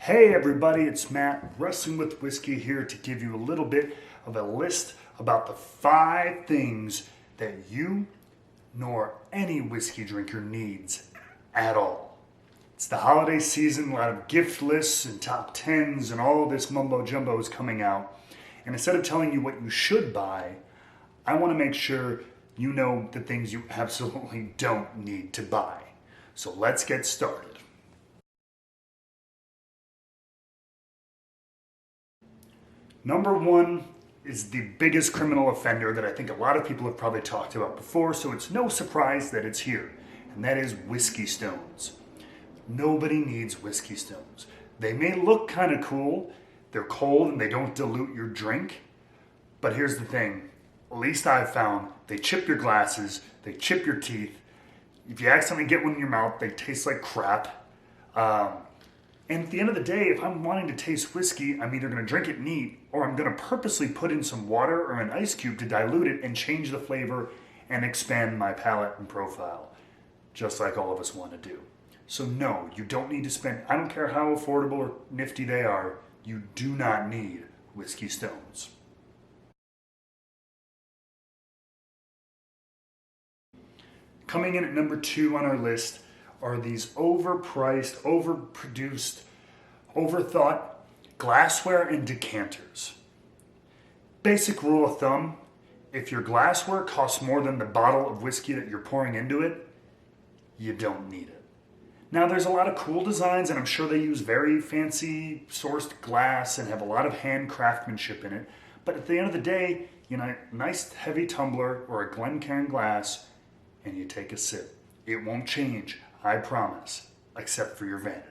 Hey everybody, it's Matt, Wrestling with Whiskey here to give you a little bit of a list about the 5 things that you nor any whiskey drinker needs at all. It's the holiday season, a lot of gift lists and top 10s and all this mumbo jumbo is coming out. And instead of telling you what you should buy, I want to make sure you know the things you absolutely don't need to buy. So let's get started. Number 1 is the biggest criminal offender that I think a lot of people have probably talked about before, so it's no surprise that it's here, and that is whiskey stones. Nobody needs whiskey stones. They may look kind of cool, they're cold and they don't dilute your drink, but here's the thing, at least I've found, they chip your glasses, they chip your teeth. If you accidentally get one in your mouth, they taste like crap. And at the end of the day, if I'm wanting to taste whiskey, I'm either going to drink it neat or I'm going to purposely put in some water or an ice cube to dilute it and change the flavor and expand my palate and profile, just like all of us want to do. So no, you don't need to spend, I don't care how affordable or nifty they are, you do not need whiskey stones. Coming in at number 2 on our list are these overpriced, overproduced, overthought glassware and decanters. Basic rule of thumb, if your glassware costs more than the bottle of whiskey that you're pouring into it, you don't need it. Now there's a lot of cool designs and I'm sure they use very fancy sourced glass and have a lot of hand craftsmanship in it, but at the end of the day, you know, a nice heavy tumbler or a Glencairn glass and you take a sip. It won't change, I promise, except for your vanity.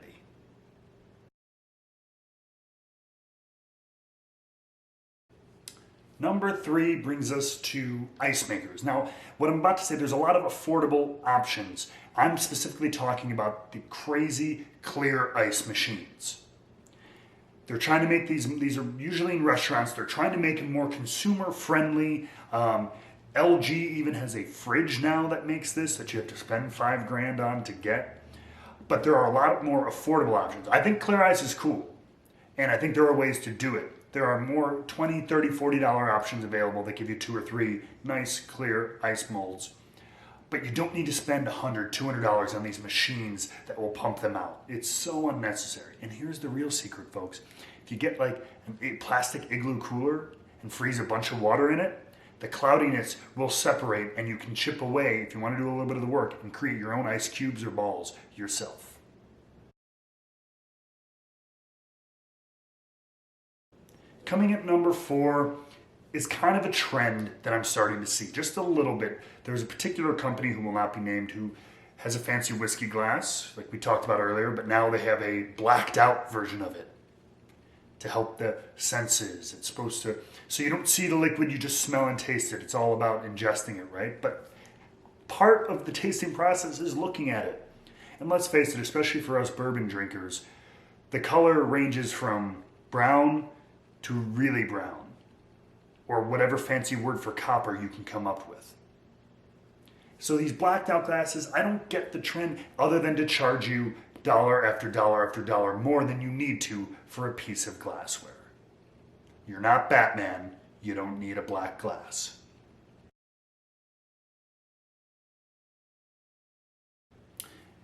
Number 3 brings us to ice makers. Now, what I'm about to say, there's a lot of affordable options. I'm specifically talking about the crazy clear ice machines. They're trying to make these are usually in restaurants, they're trying to make them more consumer friendly. LG even has a fridge now that makes this that you have to spend $5,000 on to get. But there are a lot more affordable options. I think clear ice is cool, and I think there are ways to do it. There are more $20, $30, $40 options available that give you 2 or 3 nice clear ice molds. But you don't need to spend $100, $200 on these machines that will pump them out. It's so unnecessary. And here's the real secret, folks. If you get like a plastic igloo cooler and freeze a bunch of water in it, the cloudiness will separate and you can chip away if you want to do a little bit of the work and create your own ice cubes or balls yourself. Coming at number 4 is kind of a trend that I'm starting to see, just a little bit. There's a particular company who will not be named who has a fancy whiskey glass, like we talked about earlier, but now they have a blacked out version of it to help the senses. It's supposed to, so you don't see the liquid, you just smell and taste it. It's all about ingesting it, right? But part of the tasting process is looking at it. And let's face it, especially for us bourbon drinkers, the color ranges from brown to really brown, or whatever fancy word for copper you can come up with. So these blacked out glasses, I don't get the trend other than to charge you dollar after dollar after dollar more than you need to for a piece of glassware. You're not Batman, you don't need a black glass.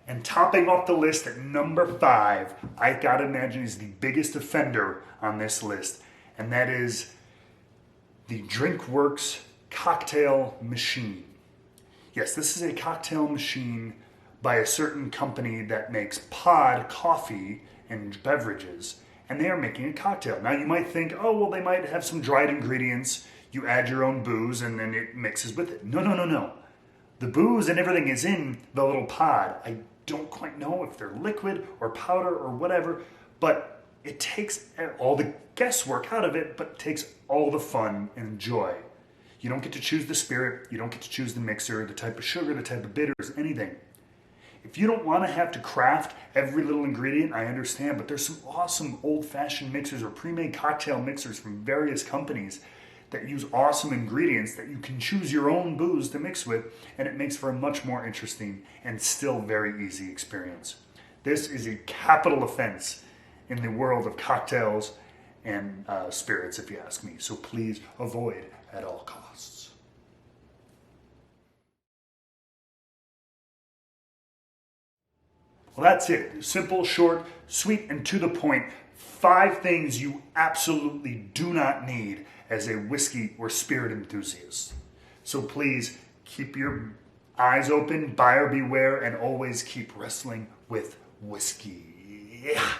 And topping off the list at number 5, I gotta imagine is the biggest offender on this list, and that is the DrinkWorks cocktail machine. Yes, this is a cocktail machine by a certain company that makes pod coffee and beverages, and they are making a cocktail. Now you might think, oh, well, they might have some dried ingredients, you add your own booze and then it mixes with it. No, no, no, no. The booze and everything is in the little pod. I don't quite know if they're liquid or powder or whatever, but it takes all the guesswork out of it, but takes all the fun and joy. You don't get to choose the spirit, you don't get to choose the mixer, the type of sugar, the type of bitters, anything. If you don't want to have to craft every little ingredient, I understand, but there's some awesome old-fashioned mixers or pre-made cocktail mixers from various companies that use awesome ingredients that you can choose your own booze to mix with, and it makes for a much more interesting and still very easy experience. This is a capital offense, in the world of cocktails and spirits, if you ask me. So please avoid at all costs. Well, that's it. Simple, short, sweet, and to the point. 5 things you absolutely do not need as a whiskey or spirit enthusiast. So please keep your eyes open, buyer beware, and always keep wrestling with whiskey. Yeah.